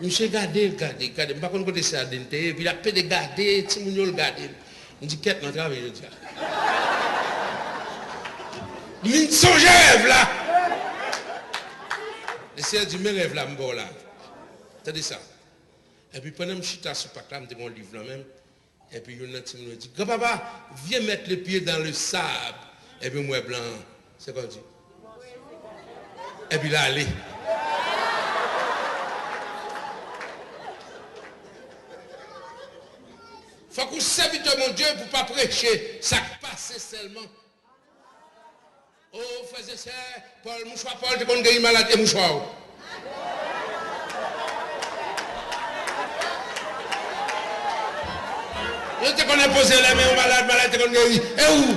Monsieur gardé. Je ne sais pas comment c'est à dente. Puis il a fait de garder, si mon le garder. On dit qu'est-ce qu'on travaille je dis. Il son rêve là. Le Seigneur dit mes rêves là, m'bo là. T'as dit ça. Et puis pendant que je suis sur Pâques là, je mon livre là même. Et puis il y a un petit me dit, grand-papa, viens mettre les pieds dans le sable. Et puis moi blanc, c'est quoi dit. Et puis là allez. Il faut qu'on servite mon Dieu pour ne pas prêcher. Ça passe seulement. Oh, frères et sœurs, Paul, mouchoir, Paul, tu connais malade et mouchoir. Je te connais poser les mains au malade, tu connais. Et où?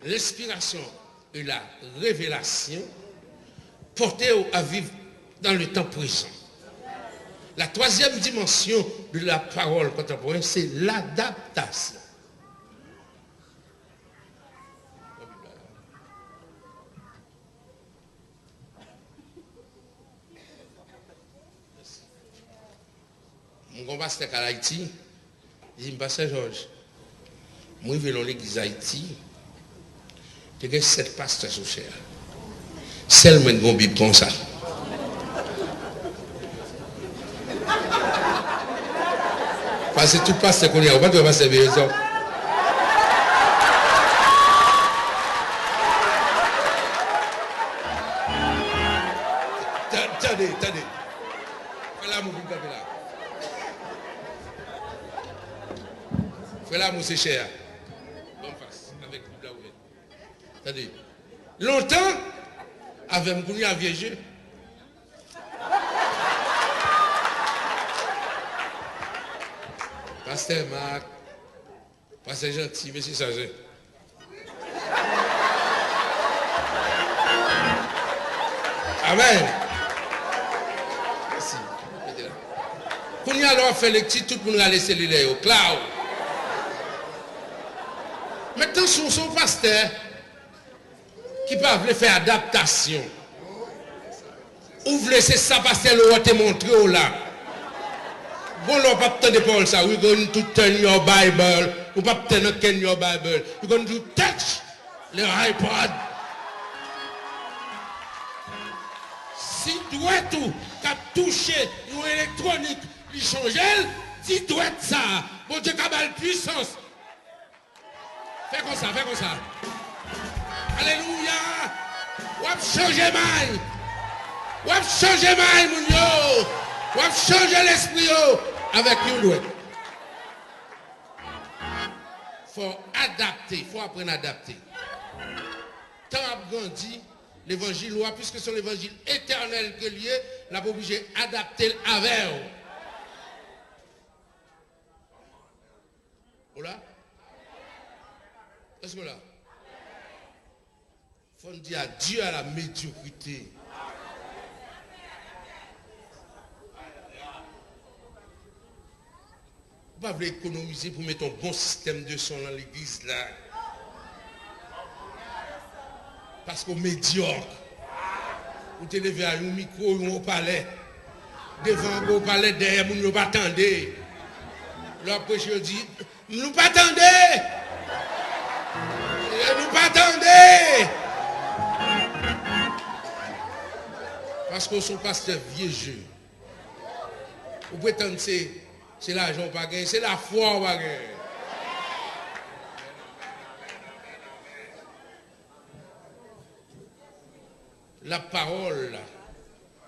L'inspiration et la révélation portée à vivre dans le temps présent. La 3e dimension de la parole contemporaine, c'est l'adaptation. Mon grand pasteur à Haïti, il dit, pasteur Georges, moi je vais dans l'église Haïti, il y a 7 pasteurs sous chair. Seulement une Bible comme ça. Parce que tout pasteur qu'on y a, on va pas passer bien ça. Frère l'amour, vous me là. Frère l'amour, c'est cher. Bonne face, avec la ouverte. Attendez. Longtemps, avec mon un vieux jeu. Pasteur Marc, pasteur gentil, monsieur Sargent. Amen. Merci. Quand il a alors fait les petits, tout le monde a laissé les au cloud. Maintenant, son pasteur qui peut faire adaptation. Ou vous laissez ça pasteur le te montrer là. Bon, on pas attendre Paul ça. We're going to turn your Bible. Ou pas attendre turn your Bible. We're going to touch le iPod. Si doit tout qu'a touché une électronique, il change, si doit ça. Bon Dieu qu'a la puissance. Fais comme ça, fais comme ça. Alléluia. On va changer mal. On va changer mal, mon yo. On va changer l'esprit avec une douette. Il faut adapter, il faut apprendre à adapter. Tant à grandi, l'évangile, puisque c'est l'évangile éternel que lié, on n'a pas obligé d'adapter avec. Voilà. Est-ce que là? Il faut dire adieu à la médiocrité. Vous ne pouvez pas économiser pour mettre un bon système de son dans l'église là. Parce qu'on médiocre. Vous te levez à un micro ou au palais. Devant un palais, derrière, vous ne pas attendre. Leur prêcheur dit, nous pas attendre. Nous pas attendre. Parce qu'on sont pasteurs vieux jeux. Vous prétendez que c'est l'argent pas gagné, c'est la foi pas gagné. La parole,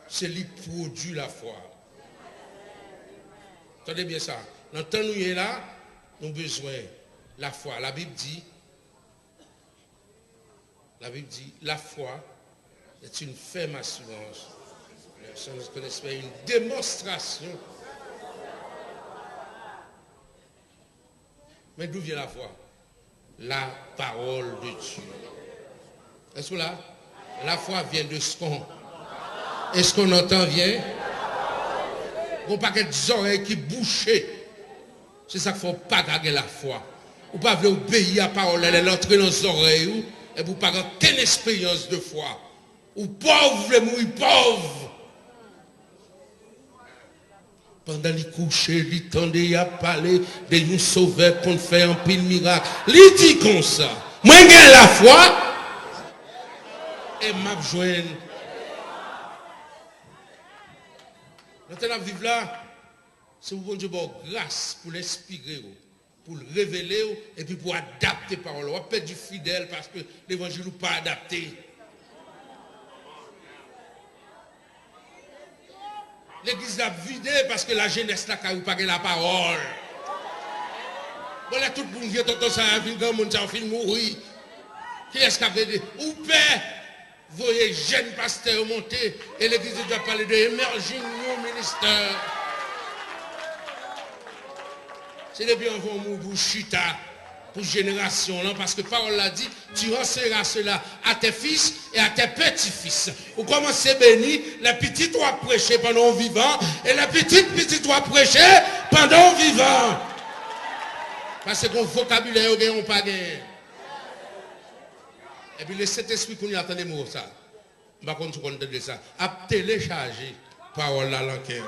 c'est lui produit la foi. Entendez bien ça. Dans le temps où nous sommes là, nous avons besoin de la foi. La Bible dit, la foi est une ferme assurance. Ça nous connaissent pas une démonstration. Mais d'où vient la foi? La parole de Dieu. Est-ce que là? La foi vient de ce qu'on. Est-ce qu'on entend vient? Bon paquet d'oreilles qui bouchées. C'est ça qu'il ne faut pas garder la foi. Vous ne pouvez pas obéir à la parole, elle est entrée dans les oreilles et vous n'avez aucune expérience de foi. Ou pauvre, vous voulez mourir pauvre. Pendant les coucher, il tendait à parler de nous sauveur qu'on fait un pile miracle. Il dit comme ça. Moi, j'ai la foi. Et m'a joint. Maintenant, vivre là, c'est pour bon Dieu, grâce pour l'inspirer, pour le révéler et puis pour adapter les paroles. On peut être du fidèle parce que l'évangile n'est pas adapté. L'église a vidé parce que la jeunesse n'a pas la parole. Bon, là, tout le monde vient, tout ça, un monde, ça fait mourir. Qui est-ce qui a fait? Ou père, vous voyez, jeune pasteur monter, et l'église doit parler de émerging new minister. C'est depuis un bon mot pour chita, pour génération, là, parce que parole l'a dit, tu renseigneras cela à tes fils et à tes petits-fils. Ou commencez béni, les petits doivent prêcher pendant vivant, et les petits doivent prêcher pendant vivant. Parce qu'on vocabulaire, on pas gagné. Et puis le Saint-Esprit qu'on y attend des mots, ça. Par contre, on entend ça. À télécharger parole à l'enquête.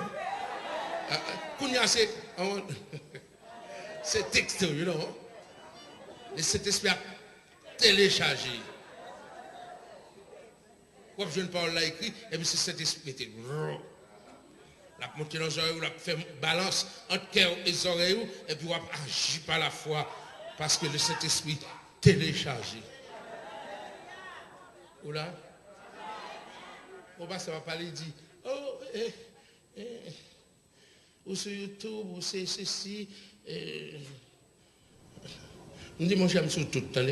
Qu'on y a c'est texte, you know. Le Saint-Esprit a téléchargé. Quand je une parole là écrit, et puis c'est Saint-Esprit était. La montée dans les oreilles, la fait balance entre cœur et les oreilles, et puis on agit par la foi, parce que le Saint-Esprit téléchargé. Ou là? On va parler, il dit, oh, ou sur YouTube, ou c'est ceci. On dit, mon cher, je suis tout le temps.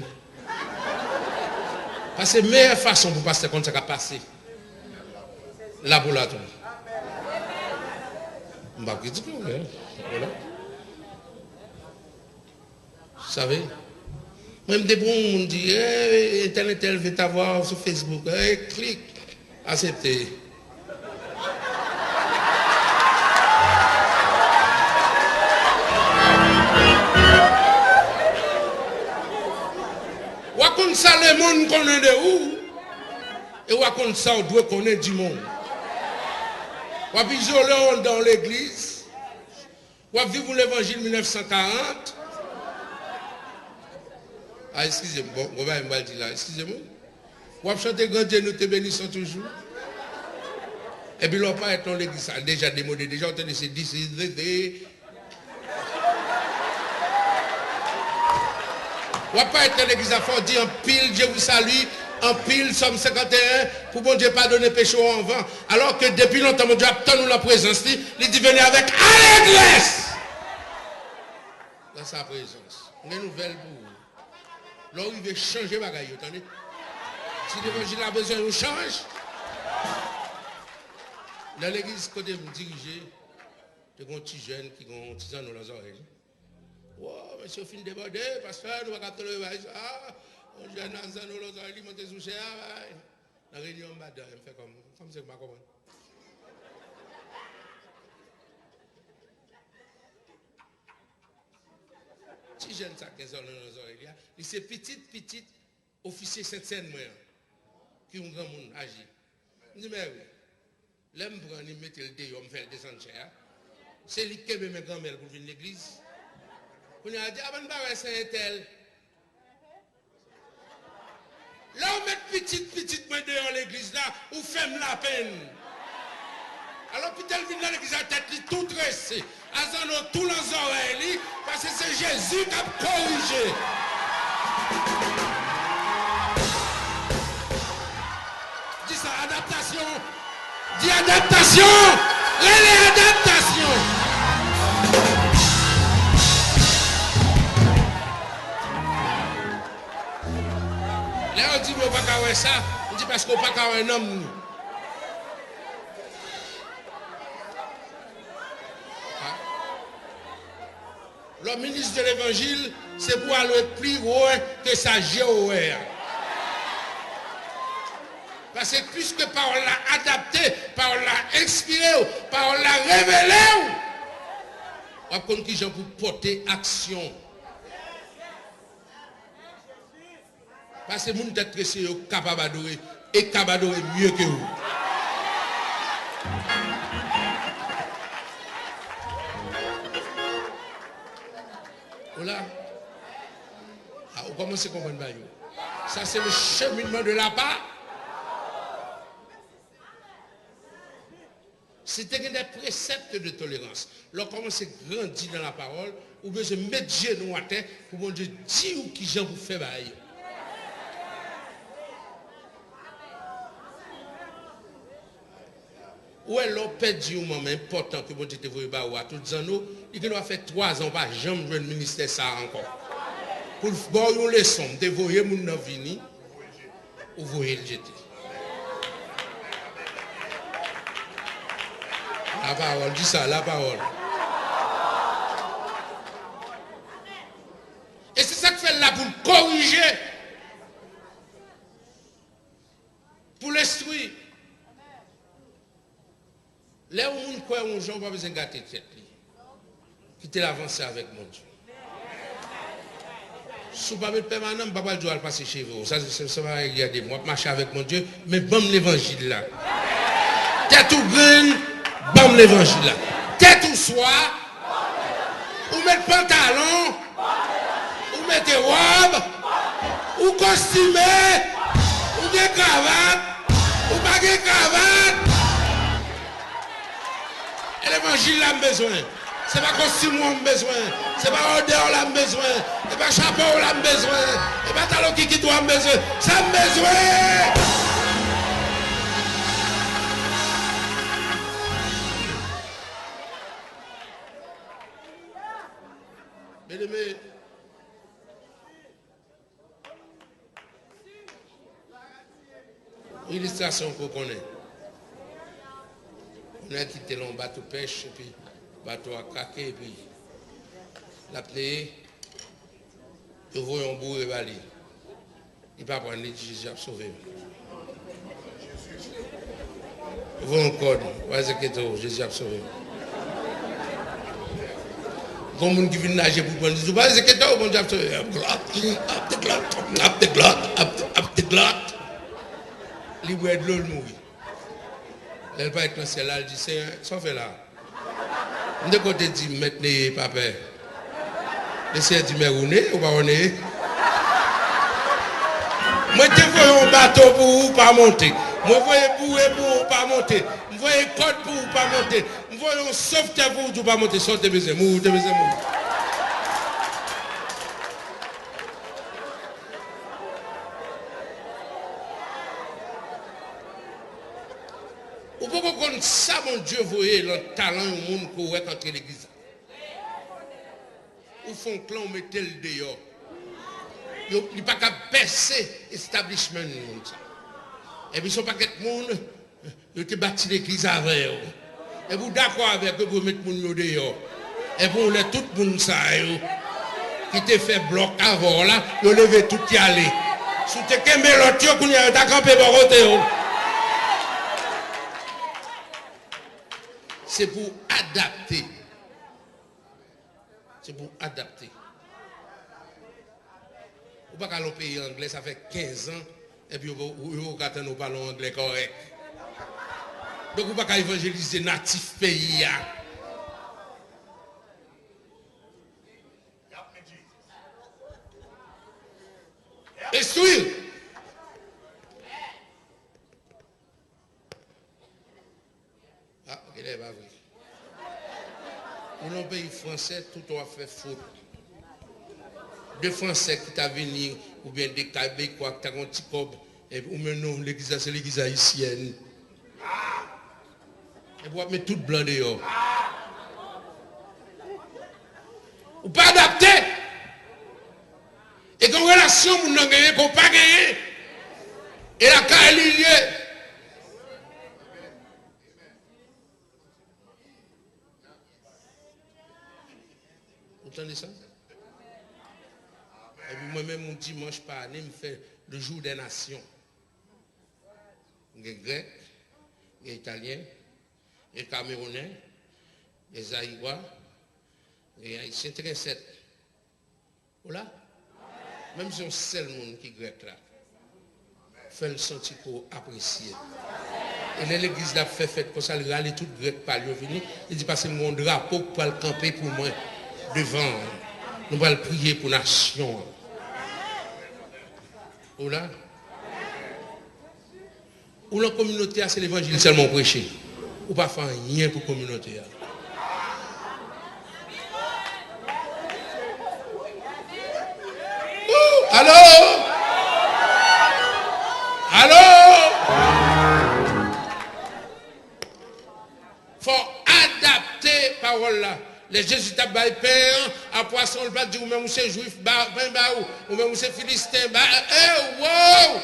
Parce que la meilleure façon pour passer comme ça qu'à passer. Laboratoire. Je ne vais pas dire que voilà. Vous savez, même des bons, on dit, tel et tel veut t'avoir sur Facebook. Clique, accepter. Ou ça, le monde connaît de où? Et ou ça, on doit connaître du monde. Ou isolé dans l'église. Ou vivre l'évangile 1940. Ah, excusez-moi, bon, on va me dire là, excusez-moi. Ou chanter grand Dieu, nous te bénissons toujours. Et puis, l'on pas être dans l'église, déjà démodé, déjà entendu ces 10, on ne va pas être dans l'église à fort dire en pile, Dieu vous salue, en pile, Somme 51, pour bon Dieu pardonner péché en vent. Alors que depuis longtemps, mon Dieu attend nous la présence, il dit venez avec allégresse. Dans sa présence. On a une nouvelle pour vous. Là où il veut changer bagaille, attendez. Si l'évangile a besoin, on change. Dans l'église, côté me diriger, il y a un petit jeune qui ont un petit dans les oreilles. Oh, monsieur, fin débordé, pasteur, nous allons le bail. Ah, on jeune dans nos oreilles, monter sous cher. La réunion, madame, elle fait comme c'est que je comprends. Si jeune ça 15 ans dans nos oreilles, il c'est petit officier Sainte-Seine qui ont grand monde agi. Je dis mais oui. L'homme prend il met le dé, on me fait le descendre cher. C'est lui qui aime mes grand-mères pour venir à l'église. On a dit, ah ben, c'est un tel. Là, on met petite main dehors l'église là, ou fait la peine. Alors, puis tel vient dans l'église à tête, tout tressé. Azano, tout dans les oreilles, parce que c'est Jésus qui a corrigé. Dis ça, adaptation. Dis adaptation. Les adaptations. Là, on dit, mais on ne va pas faire ça. On dit parce qu'on ne va pas faire un homme. Le ministre de l'évangile, c'est pour aller plus loin que sa géoère. Parce que puisque parole l'a adapté, parole l'a inspiré, parole l'a révélé, on va comprendre qui j'ai pour porter action. Parce que les gens qui sont capables d'adorer et capables d'adorer mieux que vous. Voilà. Ah, vous commencez à comprendre. Ça, c'est le cheminement de la part. C'était des préceptes de tolérance. Lorsqu'on commence à grandir dans la parole, ou bien se mettre Dieu dans la tête pour bon Dieu dire qui j'en vous fait bailler. Ou elle a perdu un moment important que bon Dieu te voyait à tout les anneaux, il doit faire 3 ans pas jamais le ministère ça encore. Pour voir une leçon, de voyer mon nom vini, ou voyer le jeter. La parole, dis ça, la parole. Et c'est ça que fait là pour corriger, pour l'instruire. Là où on croit aux gens, pas besoin de gâter tête. Quitter l'avancer avec mon Dieu. Si vous ne pouvez pas permanent, pas le jour passer chez vous. Ça va regarder. Moi, marcher avec mon Dieu, mais bon l'évangile là. Tête ou graine, bon l'évangile là. Tête ou soie, ou mettre pantalon, ou mettre robe, ou costumé, ou des cravates, ou pas de cravate. Et l'évangile là a besoin. Ce n'est pas costume qu'on a besoin. Ce n'est pas odeur là a besoin. Ce n'est pas chapeau là a besoin. Ce n'est pas talon qui doit a besoin. Ça a besoin. Bien-aimé, illustration qu'on connaît. On a quitté le bateau pêche, et puis bateau à craquer, et puis la plaie, je vois un bout et bali. Il ne va pas prendre les Jésus a sauvé. Je vois un code, Jésus a sauvé. Quand on qui vient nager pour prendre, je vois que toi, bon Dieu a sauvé. Il boit de l'eau, il mourit. Elle va être dans celle-là, elle dit, c'est ça fait là. De côté dit, maintenant, papa. Le Seigneur dit, mais on est ou pas on est? Moi, je vois un bateau pour pas monter. Moi, je vois bouée pour pas monter. Je vois un code pour pas monter. Je vois un sauveteur pour pas monter. Sortez, mes amis, Ou pourquoi comme ça, mon Dieu, voyez le talent au monde qu'on voit entre l'église. Ou font clan, on mettait le dehors. Il n'y a pas qu'à baisser l'établissement. Et puis, ils ne sont pas qu'à monde, ils ont bâti l'église avec eux. Et vous d'accord avec eux pour mettre le monde dehors. Et pour les tout le monde, ça, qui te fait bloc avant, là, ils ont levé tout y aller. Si tu es l'autre, tu as campé par côté. C'est pour adapter. C'est pour adapter. Vous ne pouvez pas aller au pays anglais, ça fait 15 ans, et puis vous ne parlez pas anglais correct. Donc vous ne pouvez pas évangéliser natif pays. Instruire. Ah, ok, là, va vrai. Pour le pays français, tout a fait faute. Des Français qui t'a venu, ou bien des Québécois qui t'ont un petit cob, ou maintenant l'église, c'est l'église haïtienne. Et vous mettre tout blanc dehors. Ou pas adapté. Et qu'en relation, vous n'avez gagné, qu'on pas gagné. Et la cas est liée. Vous entendez ça? Et puis moi-même, mon dimanche par année, je fais le jour des nations. Les Grecs, les Italiens, les Camerounais, les Haïtois, les Haïtiens, 37. Voilà. Même si on seul monde qui est grec là, fait le sentir pour apprécier. Et l'église l'a fait fête pour ça, il a tout grec par lui venu. Il dit parce que mon drapeau pour le camper pour moi devant. Nous allons prier pour la nation. Ou là? Ou la communauté, c'est l'évangile seulement prêché. Ou pas faire rien pour la communauté. Allô? Allô? Faut adapter parole là. Les jésuites à père, à poisson, le pas dire ou même c'est juif, ou même c'est philistin, wow!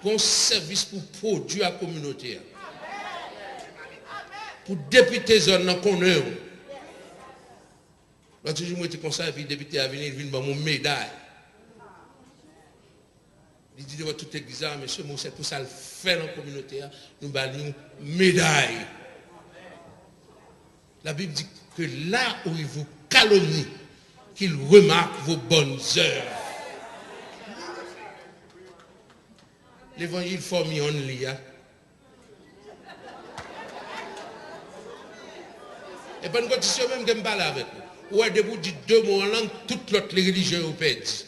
Bon service pour produire la communauté. Pour députer zone qu'on est. Quand toujours été comme ça, et puis le député a venu, il vient mon médaille. Il dit devant toute l'église, monsieur, c'est pour ça le fait dans la communauté, nous avons une médaille. La Bible dit que là où il vous calomnie, qu'il remarque vos bonnes œuvres. L'évangile formé en lia. Et pas une condition même que je parle avec vous. Ou à debout dit 2 mots en langue, toutes l'autre les religions au pays.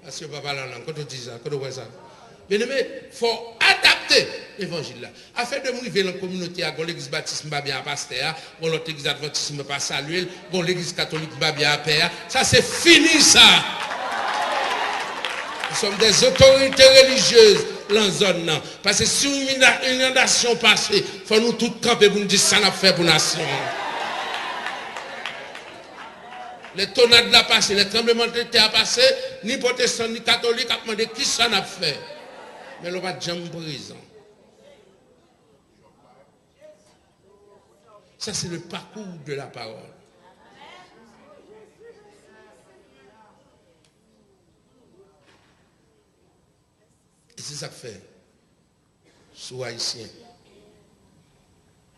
Parce que papa la langue, quand on dit ça, quand on voit ça. Bien aimé, il faut adapter l'évangile là. Afin de mourir dans la communauté, l'église baptiste pas bien à pasteur, l'autre église adventiste pas saluer, l'église catholique pas bien à père. Ça c'est fini ça. Nous sommes des autorités religieuses dans la zone là. Parce que si une inondation passe, il faut nous tous camper pour nous dire ça n'a fait pour la nation. Les tornades la passé, les tremblements de terre passé, ni protestant, ni catholique, a demandé qui ça n'a fait. Mais l'on va jamais présent. Ça, c'est le parcours de la parole. Et c'est ça que fait. Sois haïtien.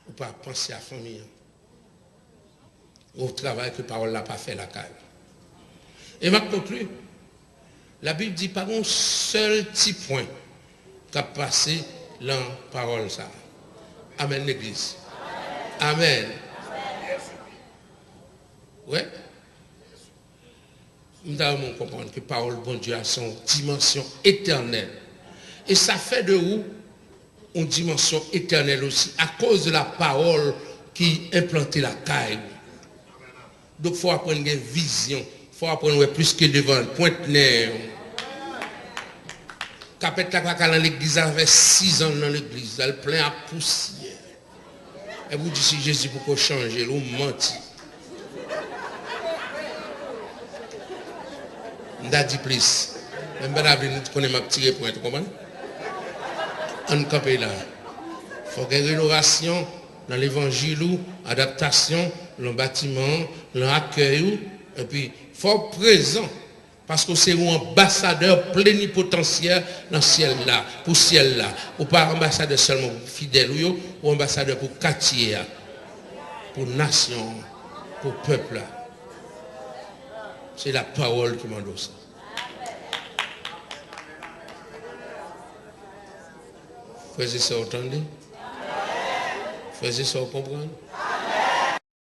Ou pas penser à la famille. Au travail que la parole n'a pas fait la caille. Et ma conclue. La Bible dit pas un seul petit point qui a passé dans la parole ça. Amen l'église. Amen. Ouais. Nous devons comprendre que la parole bon Dieu a son dimension éternelle. Et ça fait de vous une dimension éternelle aussi, à cause de la parole qui implantait la caille. Donc il faut apprendre une vision, il faut apprendre plus que devant, pointe-nez. Capet la dans l'église avait 6 ans dans l'église, elle plein à poussière. Et vous dites si Jésus pourquoi changer, vous menti. On a dit plus. Même ben avenir nous connaît ma petite point, tu comprends? On campé là. Il faut qu'il y ait rénovation dans l'évangile ou adaptation, dans le bâtiment, dans l'accueil, et puis il faut présent. Parce que c'est un ambassadeur plénipotentiaire dans le ciel là, pour le ciel là. Ou pas ambassadeur seulement pour fidèle ou ambassadeur pour quartier, pour nation, pour peuple. C'est la parole qui m'endosse ça. Frères et sœurs, entendez? Frères et sœurs, comprenez?